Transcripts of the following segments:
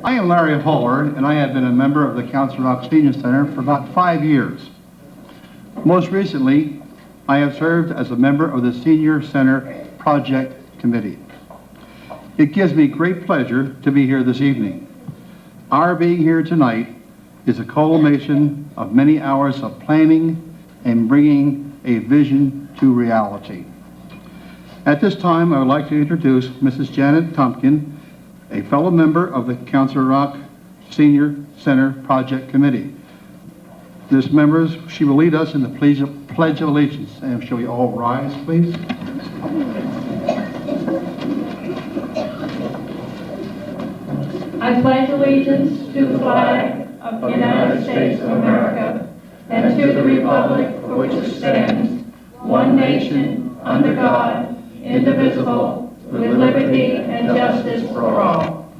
I am Larry Haller, and I have been a member of the Township+Pete Senior Center for about 5 years. Most recently, I have served as a member of the Senior Center Project Committee. It gives me great pleasure to be here this evening. Our being here tonight is a culmination of many hours of planning and bringing a vision to reality. At this time, I would like to introduce Mrs. Janet Tompkin, a fellow member of the Township Senior Center Project Committee. This member, she will lead us in the Pledge of Allegiance. And shall we all rise, please? I pledge allegiance to the flag of the United States of America and to the republic for which it stands, one nation, under God, indivisible, with liberty and justice for all.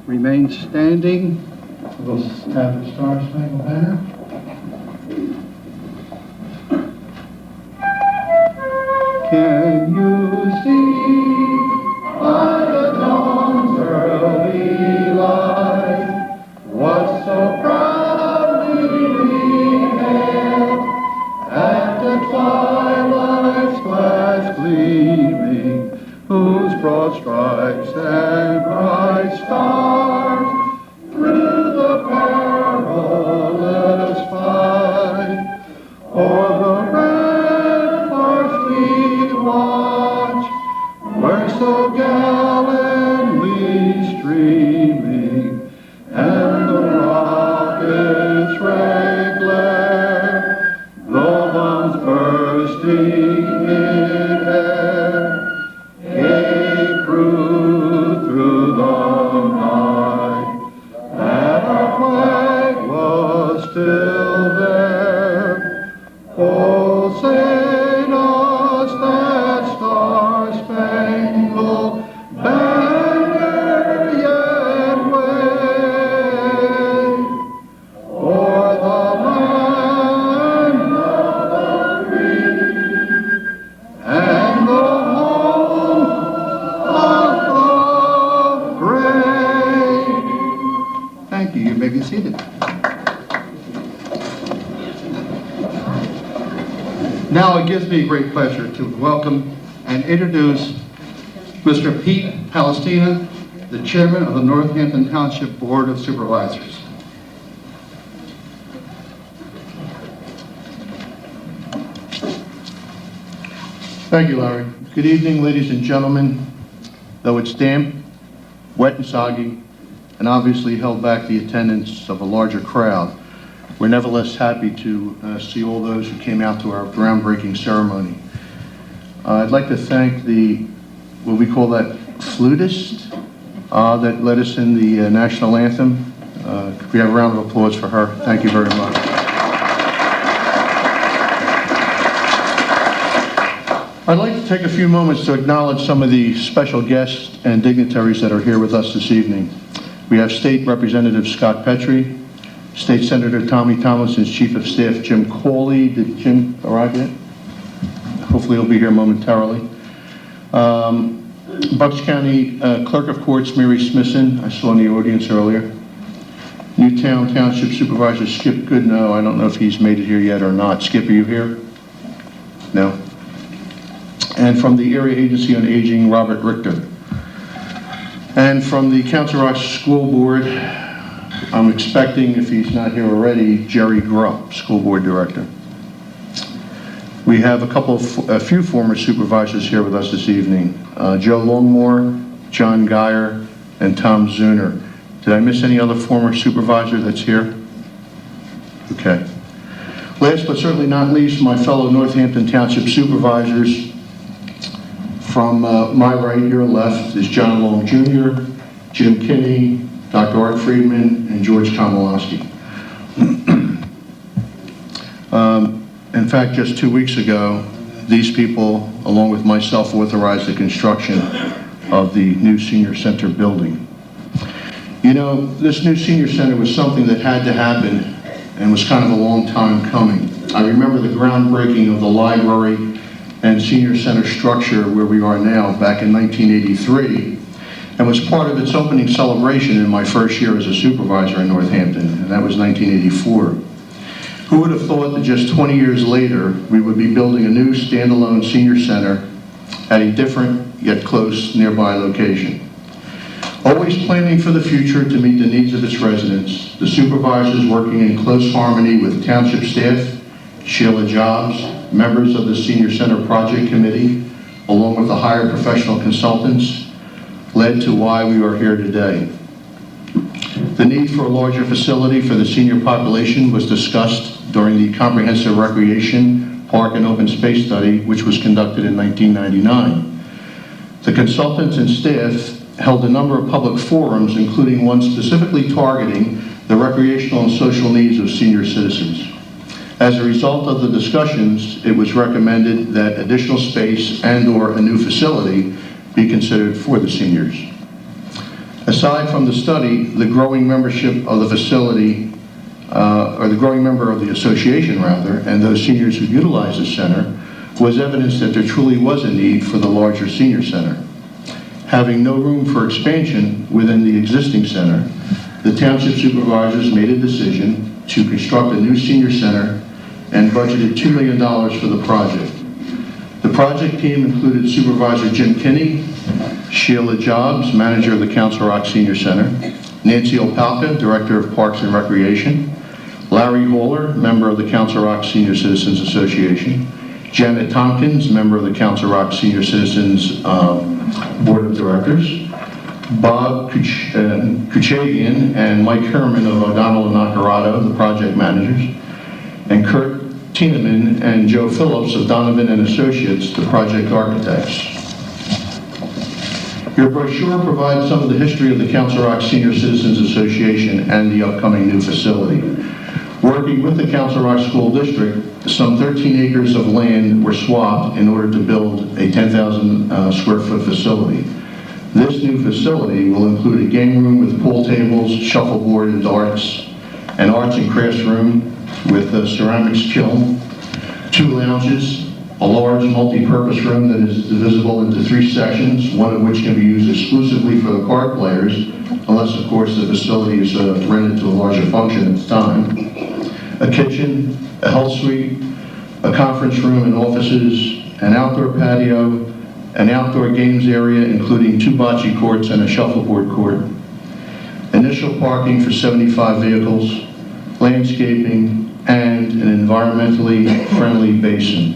Remain standing. We'll have the Star Spangled Banner. Can you see by the dawn's early light what so proudly we hailed at the twilight's glass gleaming, whose broad stripes and bright stars through the perilous fight o'er the ramparts we watch, were so gallantly streaming, and the rocket's red glare, though bombs bursting in air, came through the night, and our flag was still there. Oh, sing us that star-spangled banner yet wave, o'er the land of the free and the home of the brave. Thank you. You may be seated. Now it gives me great pleasure to welcome and introduce Mr. Pete Palestina, the chairman of the Northampton Township Board of Supervisors. Thank you, Larry. Good evening, ladies and gentlemen. Though it's damp, wet and soggy, and obviously held back the attendance of a larger crowd, we're nevertheless happy to see all those who came out to our groundbreaking ceremony. I'd like to thank what we call that flutist that led us in the national anthem. Could we have a round of applause for her? Thank you very much. I'd like to take a few moments to acknowledge some of the special guests and dignitaries that are here with us this evening. We have State Representative Scott Petrie, State Senator Tommy Tomlinson's Chief of Staff, Jim Cawley. Did Jim arrive yet? Hopefully he'll be here momentarily. Bucks County Clerk of Courts, Mary Smithson, I saw in the audience earlier. Newtown Township Supervisor Skip Goodnow, I don't know if he's made it here yet or not. Skip, are you here? No? And from the Area Agency on Aging, Robert Richter. And from the Council Rock School Board, I'm expecting, if he's not here already, Jerry Grupp, School Board Director. We have a few former supervisors here with us this evening. Joe Longmore, John Geyer, and Tom Zuner. Did I miss any other former supervisor that's here? Okay. Last but certainly not least, my fellow Northampton Township supervisors. From my right, your left, is John Long Jr., Jim Kinney, Dr. Art Friedman, and George Komolowski. In fact, just 2 weeks ago, these people, along with myself, authorized the construction of the new senior center building. You know, this new senior center was something that had to happen and was kind of a long time coming. I remember the groundbreaking of the library and senior center structure where we are now back in 1983. and was part of its opening celebration in my first year as a supervisor in Northampton, and that was 1984. Who would have thought that just 20 years later, we would be building a new standalone senior center at a different yet close nearby location. Always planning for the future to meet the needs of its residents, the supervisors working in close harmony with township staff, Sheila Jobs, members of the Senior Center Project Committee, along with the hired professional consultants, led to why we are here today. The need for a larger facility for the senior population was discussed during the Comprehensive Recreation, Park, and Open Space Study, which was conducted in 1999. The consultants and staff held a number of public forums, including one specifically targeting the recreational and social needs of senior citizens. As a result of the discussions, it was recommended that additional space and/or a new facility be considered for the seniors. Aside from the study, the growing membership of the facility, or the growing member of the association rather, and those seniors who utilize the center, was evidence that there truly was a need for the larger senior center. Having no room for expansion within the existing center, the township supervisors made a decision to construct a new senior center and budgeted $2 million for the project. The project team included Supervisor Jim Kinney, Sheila Jobs, manager of the Council Rock Senior Center, Nancy Opalka, director of Parks and Recreation, Larry Holler, member of the Council Rock Senior Citizens Association, Janet Tompkins, member of the Council Rock Senior Citizens Board of Directors, Bob Kuchagian and Mike Herman of O'Donnell and Nacarado, the project managers, and Kurt Tieneman and Joe Phillips of Donovan and Associates, the project architects. Your brochure provides some of the history of the Council Rock Senior Citizens Association and the upcoming new facility. Working with the Council Rock School District, some 13 acres of land were swapped in order to build a 10,000 square foot facility. This new facility will include a game room with pool tables, shuffleboard and darts, an arts and crafts room with a ceramics kiln, 2 lounges, a large multi-purpose room that is divisible into 3 sections, one of which can be used exclusively for the card players, unless of course the facility is rented to a larger function at the time, a kitchen, a health suite, a conference room and offices, an outdoor patio, an outdoor games area including 2 bocce courts and a shuffleboard court, initial parking for 75 vehicles, landscaping, and an environmentally friendly basin.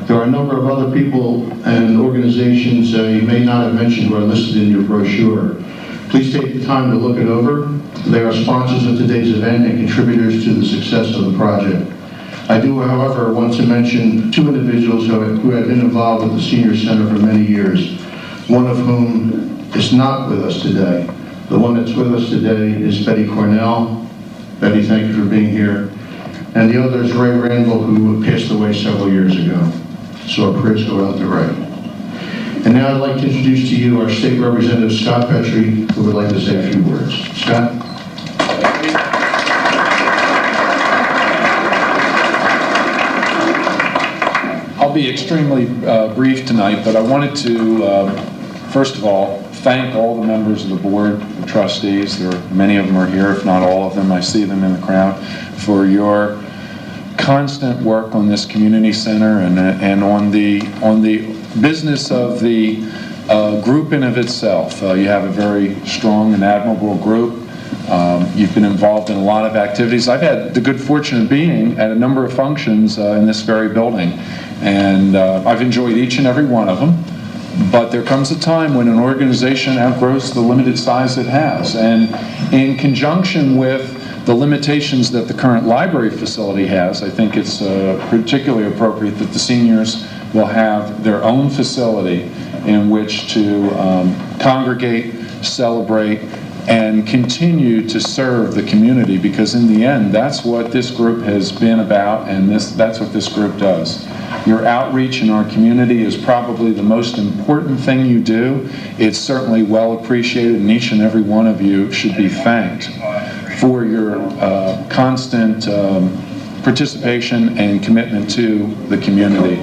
There are a number of other people and organizations you may not have mentioned who are listed in your brochure. Please take the time to look it over. They are sponsors of today's event and contributors to the success of the project. I do, however, want to mention 2 individuals who have been involved with the Senior Center for many years, one of whom is not with us today. The one that's with us today is Betty Cornell. Betty, thank you for being here. And the other is Ray Randall, who passed away several years ago. So our prayers go out to Ray. And now I'd like to introduce to you our State Representative Scott Petrie, who would like to say a few words. Scott? I'll be extremely brief tonight, but I wanted to, first of all, thank all the members of the board, the trustees. Many of them are here, if not all of them. I see them in the crowd, for your constant work on this community center and on the business of the group in of itself. You have a very strong and admirable group. You've been involved in a lot of activities. I've had the good fortune of being at a number of functions in this very building, and I've enjoyed each and every one of them. But there comes a time when an organization outgrows the limited size it has, and in conjunction with the limitations that the current library facility has, I think it's particularly appropriate that the seniors will have their own facility in which to congregate, celebrate, and continue to serve the community, because in the end, that's what this group has been about, and that's what this group does. Your outreach in our community is probably the most important thing you do. It's certainly well appreciated, and each and every one of you should be thanked for your constant participation and commitment to the community.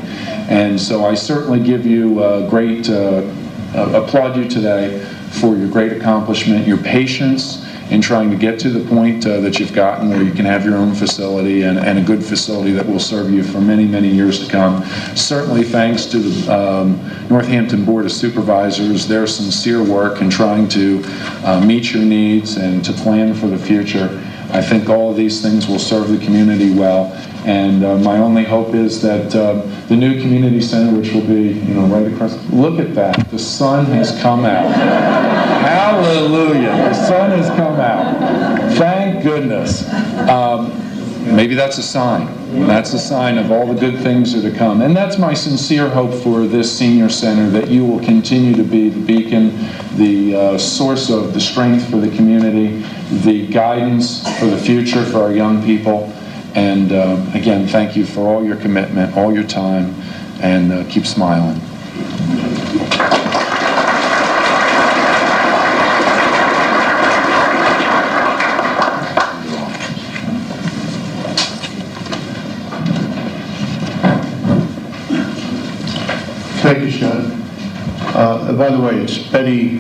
And so I certainly give you applaud you today for your great accomplishment, your patience in trying to get to the point that you've gotten where you can have your own facility and a good facility that will serve you for many, many years to come. Certainly thanks to the Northampton Board of Supervisors, their sincere work in trying to meet your needs and to plan for the future. I think all of these things will serve the community well. And my only hope is that the new community center, which will be, right across, look at that, the sun has come out. Hallelujah, the sun has come out. Thank goodness. Maybe that's a sign. That's a sign of all the good things that are to come. And that's my sincere hope for this senior center, that you will continue to be the beacon, the source of the strength for the community, the guidance for the future for our young people. And again, thank you for all your commitment, all your time, and keep smiling. Thank you, Sean. By the way, it's Betty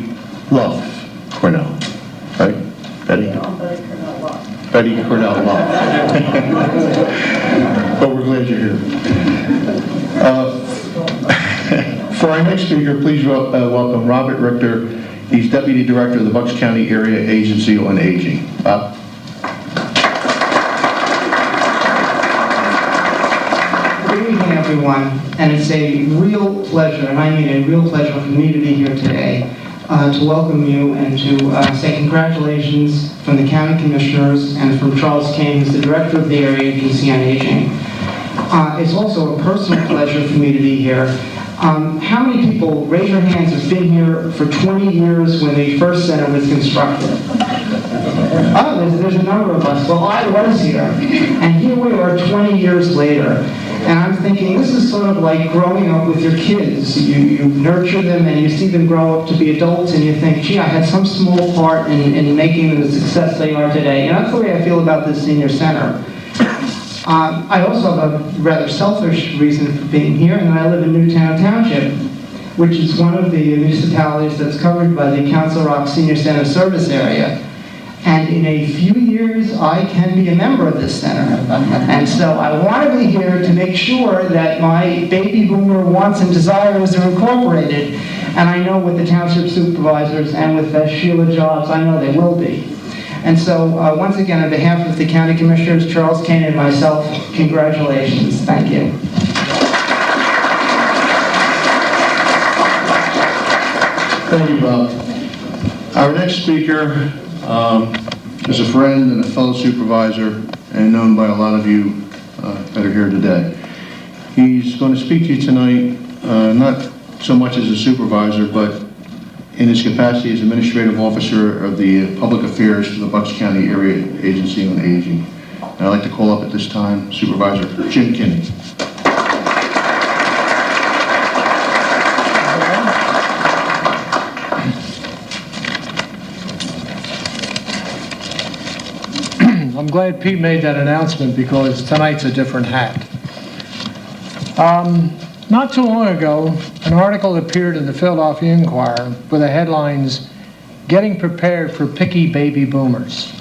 Love Cornell, right? Betty? Betty Cornell Love. But we're glad you're here. For our next speaker, please welcome Robert Richter. He's Deputy Director of the Bucks County Area Agency on Aging. Bob? Good evening, everyone, and it's a real pleasure, and I mean a real pleasure for me to be here today to welcome you and to say congratulations from the County Commissioners and from Charles Kane, who's the Director of the Area Agency on Aging. It's also a personal pleasure for me to be here. How many people, raise your hands, have been here for 20 years when the first center was constructed? Oh, there's a number of us. Well, I was here, and here we are 20 years later. And I'm thinking, this is sort of like growing up with your kids. You nurture them and you see them grow up to be adults and you think, gee, I had some small part in making them the success they are today. And that's the way I feel about this senior center. I also have a rather selfish reason for being here, and I live in Newtown Township, which is one of the municipalities that's covered by the Council Rock Senior Center service area. And in a few years, I can be a member of this center. And so I want to be here to make sure that my baby boomer wants and desires are incorporated. And I know with the township supervisors and with Sheila Jobs, I know they will be. And so once again, on behalf of the County Commissioners, Charles Kane and myself, congratulations. Thank you. Thank you, Bob. Our next speaker is a friend and a fellow supervisor and known by a lot of you that are here today. He's going to speak to you tonight, not so much as a supervisor, but in his capacity as Administrative Officer of the Public Affairs for the Bucks County Area Agency on Aging. And I'd like to call up at this time Supervisor Jim Kinney. I'm glad Pete made that announcement because tonight's a different hat. Not too long ago, an article appeared in the Philadelphia Inquirer with the headlines, "Getting Prepared for Picky Baby Boomers."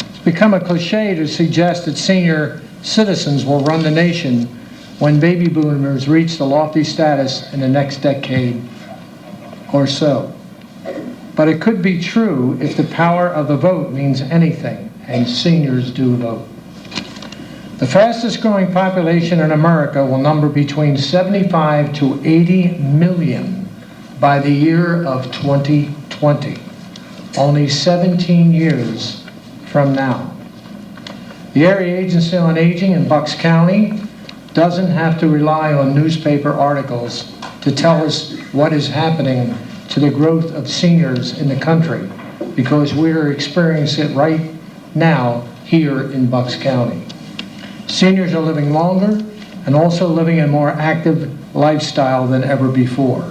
It's become a cliche to suggest that senior citizens will run the nation when baby boomers reach the lofty status in the next decade or so. But it could be true if the power of the vote means anything, and seniors do vote. The fastest growing population in America will number between 75 to 80 million by the year of 2020, only 17 years from now. The Area Agency on Aging in Bucks County doesn't have to rely on newspaper articles to tell us what is happening to the growth of seniors in the country, because we're experiencing it right now here in Bucks County. Seniors are living longer and also living a more active lifestyle than ever before.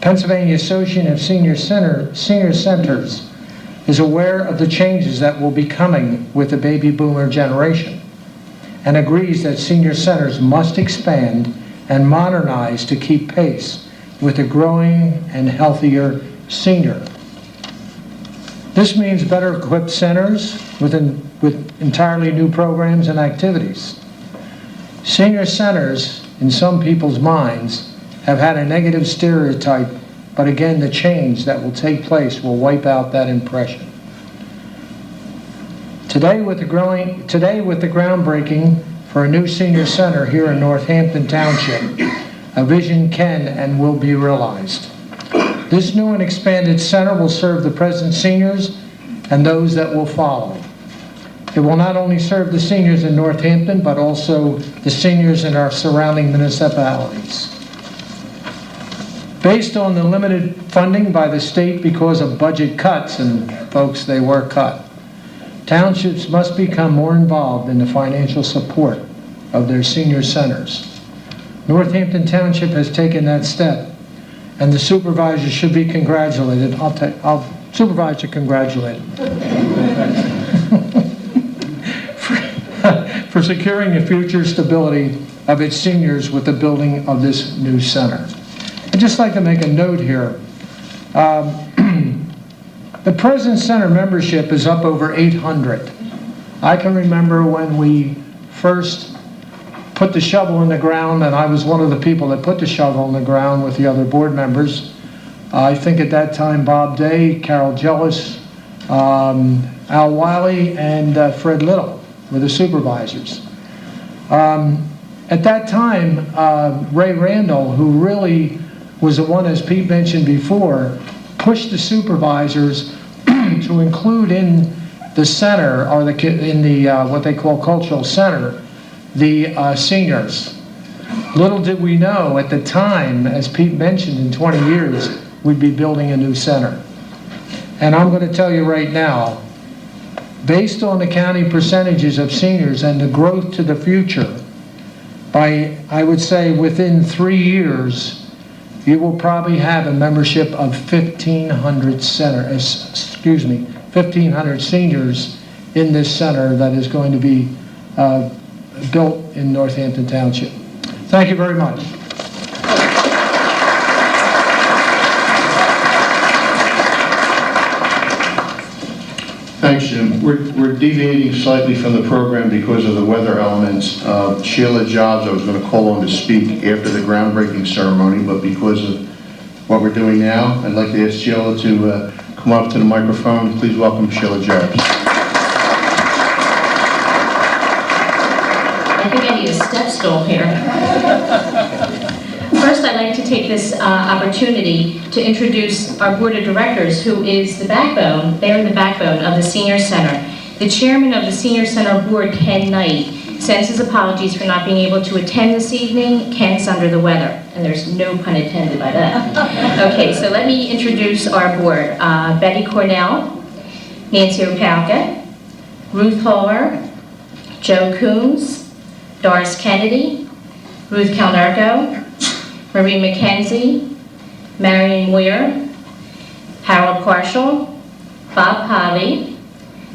Pennsylvania Association of Senior Centers is aware of the changes that will be coming with the baby boomer generation and agrees that senior centers must expand and modernize to keep pace with a growing and healthier Senior. This means better equipped centers with entirely new programs and activities. Senior centers, in some people's minds, have had a negative stereotype, but again, the change that will take place will wipe out that impression. Today, with the groundbreaking for a new senior center here in Northampton Township, a vision can and will be realized. This new and expanded center will serve the present seniors and those that will follow. It will not only serve the seniors in Northampton, but also the seniors in our surrounding municipalities. Based on the limited funding by the state because of budget cuts, and folks, they were cut, townships must become more involved in the financial support of their senior centers. Northampton Township has taken that step, and the supervisor should be congratulated. I'll supervisor congratulated for securing the future stability of its seniors with the building of this new center. I'd just like to make a note here. The present center membership is up over 800. I can remember when we first put the shovel in the ground, and I was one of the people that put the shovel in the ground with the other board members. I think at that time Bob Day, Carol Jellis, Al Wiley, and Fred Little were the supervisors. At that time, Ray Randall, who really was the one, as Pete mentioned before, pushed the supervisors to include in the center, or in the what they call cultural center, the seniors. Little did we know at the time, as Pete mentioned, in 20 years, we'd be building a new center. And I'm going to tell you right now, based on the county percentages of seniors and the growth to the future, by, I would say, within 3 years, you will probably have a membership of 1,500 seniors in this center that is going to be built in Northampton Township. Thank you very much. Thanks, Jim. We're deviating slightly from the program because of the weather elements. Sheila Jobs, I was going to call on to speak after the groundbreaking ceremony, but because of what we're doing now, I'd like to ask Sheila to come up to the microphone. Please welcome Sheila Jobs. I think I need a step stool here. First, I'd like to take this opportunity to introduce our board of directors, who is the backbone, they're the backbone of the Senior Center. The chairman of the Senior Center board, Ken Knight, sends his apologies for not being able to attend this evening. Ken's under the weather, and there's no pun intended by that. Okay, so let me introduce our board. Betty Cornell, Nancy Opalka, Ruth Holler, Joe Coombs, Doris Kennedy, Ruth Calnarco, Marie McKenzie, Marion Weir, Harold Parshall, Bob Pavey,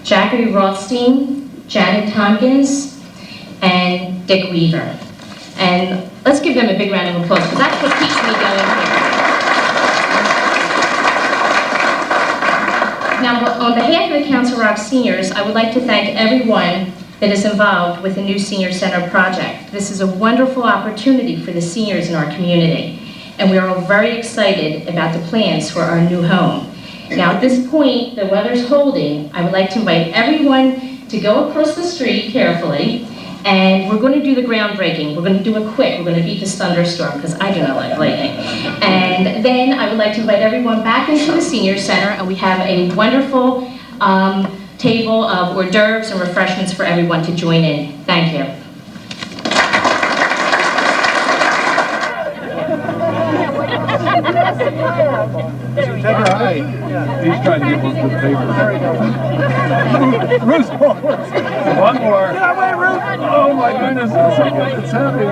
Jackie Rothstein, Janet Tompkins, and Dick Weaver. And let's give them a big round of applause, because that's what keeps me going here. Now, on behalf of the Council Rock Seniors, I would like to thank everyone that is involved with the new Senior Center project. This is a wonderful opportunity for the seniors in our community, and we are all very excited about the plans for our new home. Now, at this point, the weather's holding. I would like to invite everyone to go across the street carefully, and we're going to do the groundbreaking. We're going to do it quick. We're going to beat this thunderstorm, because I do not like lightning. And then I would like to invite everyone back into the Senior Center, and we have a wonderful table of hors d'oeuvres and refreshments for everyone to join in. Thank you. Take her height. He's trying to get one for the paper. Ruth, one more. Yeah, wait, Ruth. Oh my goodness, it's heavy.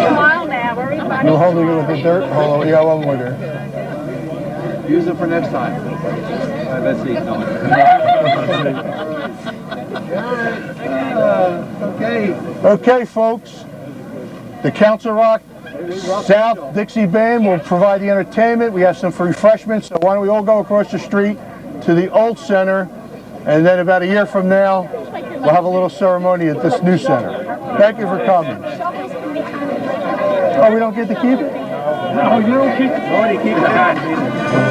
Smile now, where are you No holding it with the dirt. Hold on, yeah, one more there. Use it for next time. Let's see. No. Okay, folks. The Council Rock South Dixie Band will provide the entertainment. We have some refreshments, so why don't we all go across the street to the old center, and then about a year from now, we'll have a little ceremony at this new center. Thank you for coming. Oh, we don't get to keep it? No, you don't keep it. Keep it.